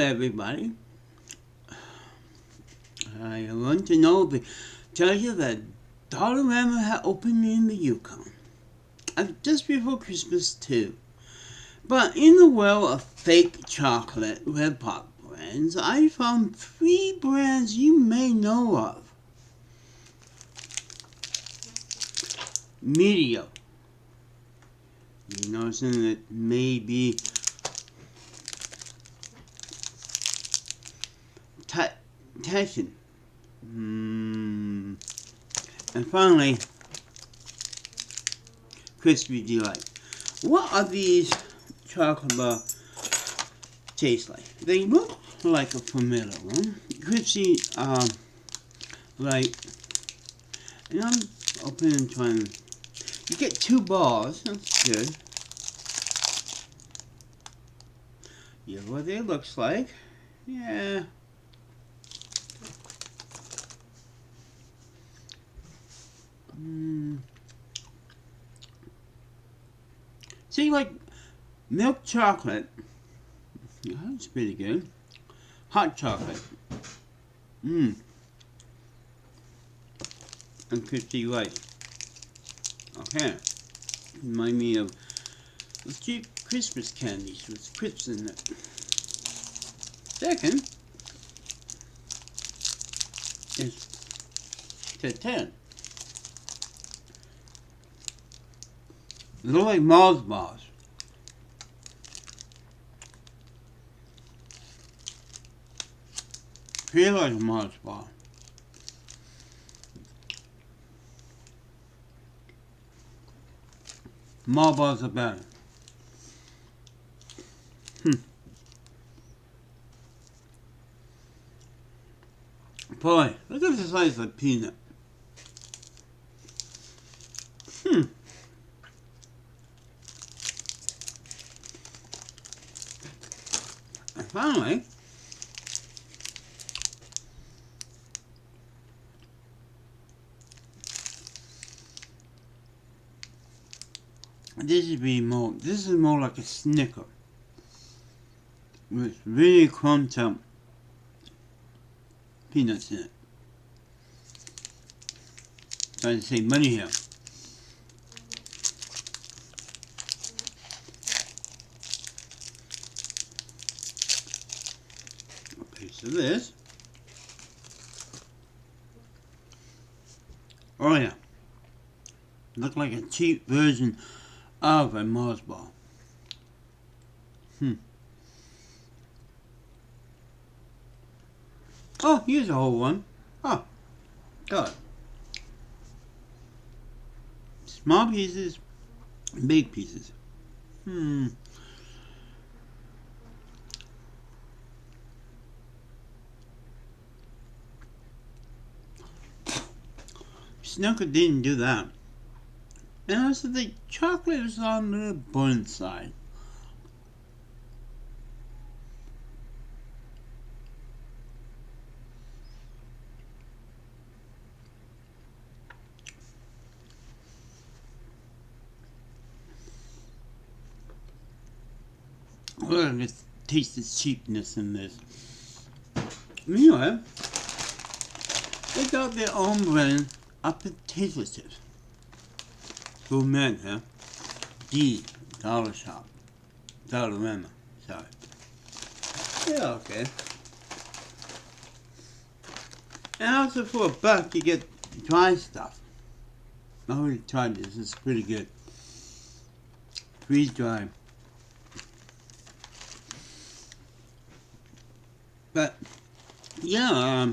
everybody. I want to tell you that Dollarama had opened in the Yukon. Just before Christmas too. But in the world of fake chocolate red pop brands, I found 3 brands you may know of. Medio. You know, something that may be Tension. And finally, Crispy Delight. What are these chocolate bars taste like? They look like a familiar one. Crispy, like, and I'm opening and trying. You get 2 bars. That's good. Yeah, what it looks like. Yeah. See, like milk chocolate. That's pretty good. Hot chocolate. And crispy rice. Okay. Remind me of the cheap Christmas candies with crisps in it. Second is Ten. They look like Mars bars. Feel like a Mars bar. Mars bars are better. Boy, look at the size of the peanut. And finally, this is more like a Snicker with really crunched up peanuts in it. Trying to save money here. A piece of this. Oh yeah. Look like a cheap version of a Mars bar. Oh, here's a whole one. Oh, God. Small pieces, big pieces. Snicker didn't do that. And also the chocolate is on the burnt side. Look at this, taste the cheapness in this. Anyway, they got their own brand of potato chips. Who meant, huh? D. Dollar Shop. Dollarama. Sorry. Yeah, okay. And also for $1 you get dry stuff. I already tried this. It's pretty good. Freeze dry. But yeah,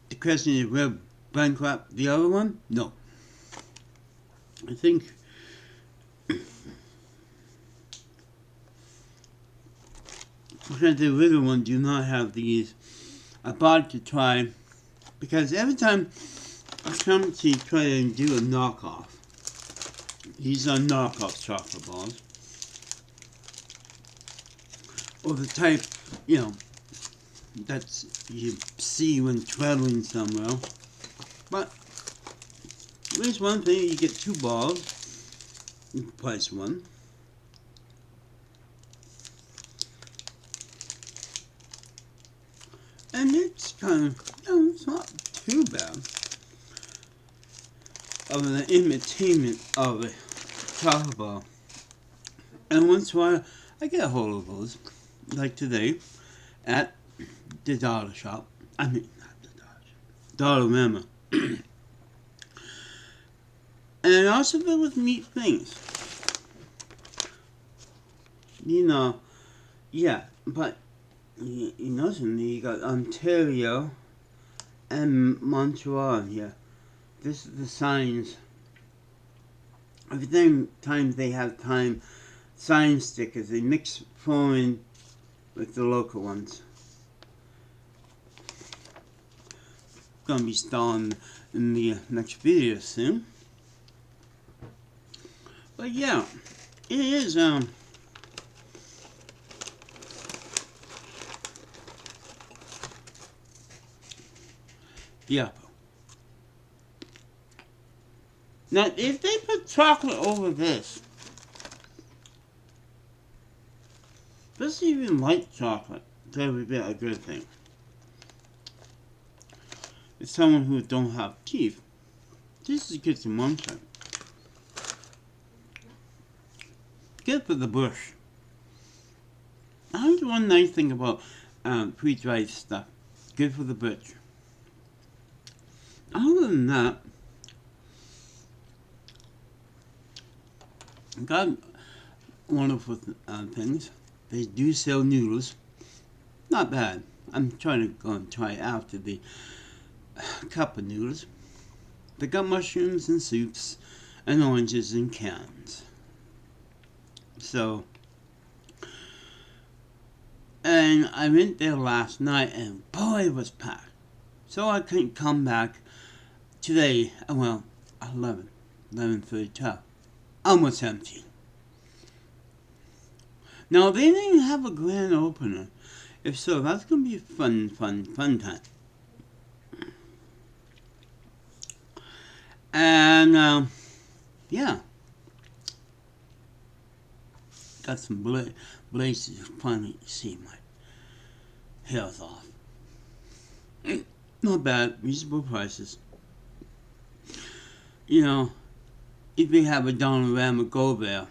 the question is, will bankrupt the other one? No. I think because the other one do not have these. I bought to try because every time I come to try to do a knockoff, these are knockoff chocolate balls. Or the type, you know, that's you see when traveling somewhere. But there's one thing, you get 2 balls, you price one. kind of, it's not too bad of an imitation of a chocolate bar. And once in a while, I get a hold of those, like today, at the dollar shop. I mean, not the dollar shop, Dollarama. And also there was meat things. Yeah, but you know something, you got Ontario and Montreal here. This is the signs. Every time they have sign stickers, they mix foreign with the local ones. Gonna be starting in the next video soon. But yeah, it is yeah. Now, if they put chocolate over this even light chocolate, that would be a good thing. It's someone who don't have teeth. This is good to munch on. Good for the bush. That's one nice thing about pre-dried stuff. Good for the bush. Other than that, got wonderful things. They do sell noodles. Not bad. I'm trying to go and try after the cup of noodles. They got mushrooms and soups and oranges in cans. So, and I went there last night and boy, it was packed. So I couldn't come back today, 11:32. Almost empty. Now, they didn't have a grand opener. If so, that's going to be a fun time. And, yeah. Got some blazes. Finally, see my hair's off. Not bad. Reasonable prices. If we have a Dollarama, go there.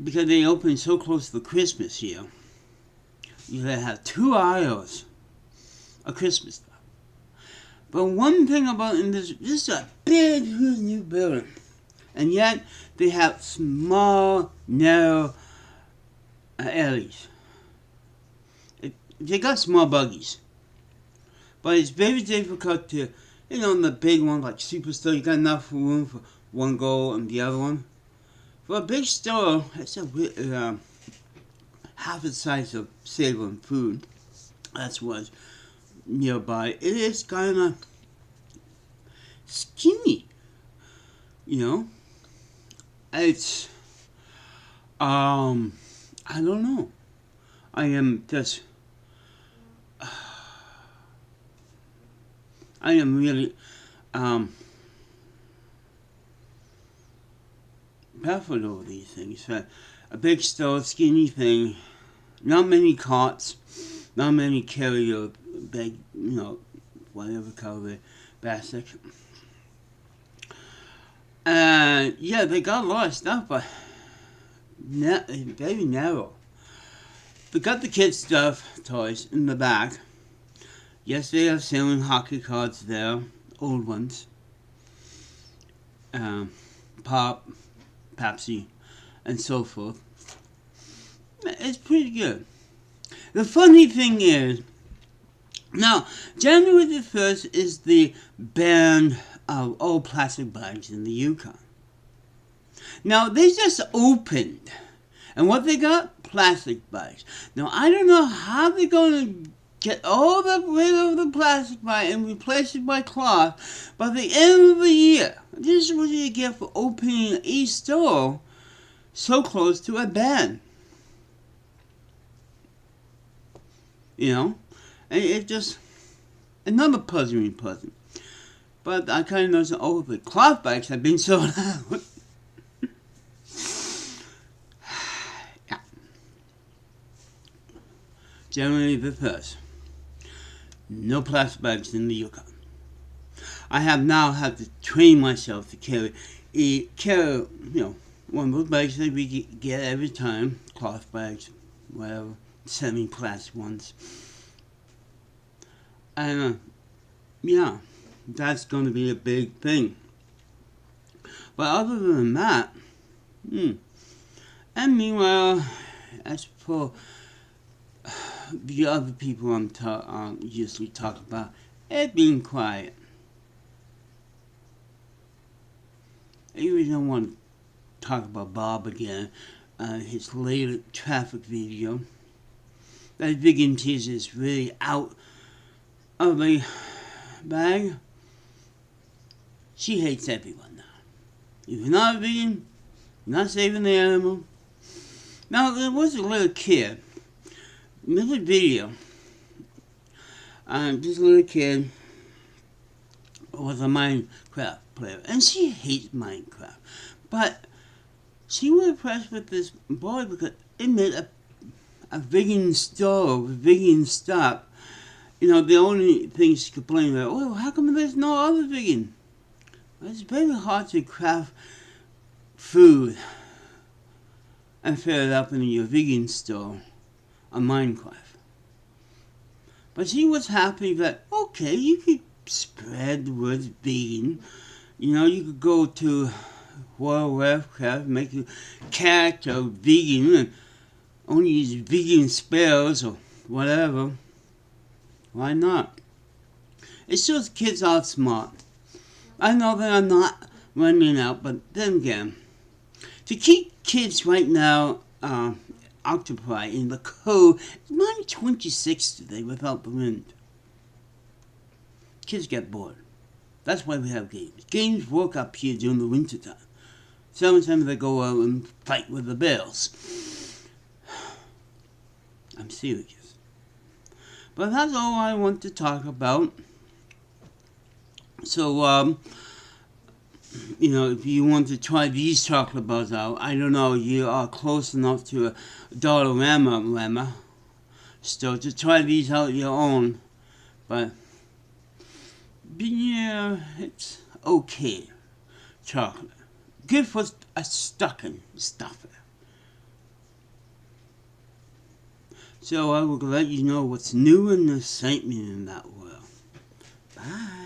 Because they open so close to Christmas here, you have 2 aisles of Christmas stuff. But one thing about this is a big, huge new building. And yet, they have small, narrow alleys. They got small buggies. But it's very difficult to, the big one like Superstore, you got enough room for one goal and the other one. For a big store, it's half the size of Save-On Food. That's what's nearby. It is kind of skinny, It's, I don't know. I am really, baffled over these things. A big store, skinny thing, not many carts, not many carry a big, whatever color basket. And yeah, they got a lot of stuff, but very narrow. They got the kids' stuff, toys, in the back. Yes, they are selling hockey cards there, old ones. Pop, Pepsi, and so forth. It's pretty good. The funny thing is, now, January the 1st is the ban of all plastic bags in the Yukon. Now, they just opened, and what they got? Plastic bags. Now, I don't know how they're going to get all rid of the plastic bag and replace it by cloth by the end of the year. This is what you get for opening a store so close to a ban. And it just, another puzzling. But I kind of noticed, the cloth bags have been sold out. Generally because no plastic bags in the Yukon. I have now had to train myself to carry, one of those bags that we get every time, cloth bags, whatever, semi-plastic ones. And, that's going to be a big thing. But other than that, and meanwhile, as for the other people I'm usually talk about, they're being quiet. I really don't want to talk about Bob again, his latest traffic video. That vegan cheese is really out of the bag. She hates everyone now. If you're not a vegan, you're not saving the animal. Now, there was a little kid, little video. This little kid was a Minecraft player, and she hates Minecraft. But she was impressed with this boy because it made a vegan stove, a vegan stuff. The only thing she complained about, oh, how come there's no other vegan? Well, it's very hard to craft food and fill it up in your vegan store on Minecraft. But she was happy that, okay, you could spread the word vegan. You could go to World of Warcraft, make a character vegan, and only use vegan spells or whatever. Why not? It shows kids are smart. I know that I'm not running out, but then again, to keep kids right now occupied in the code, it's -26 today without the wind. Kids get bored. That's why we have games. Games work up here during the winter time. Sometimes they go out and fight with the bears. I'm serious. But that's all I want to talk about. So, if you want to try these chocolate bars out, I don't know, you are close enough to a Dollarama store to try these out your own. But, yeah, it's okay. Chocolate. Good for a stocking stuffer. So I will let you know what's new and exciting in that world. Bye.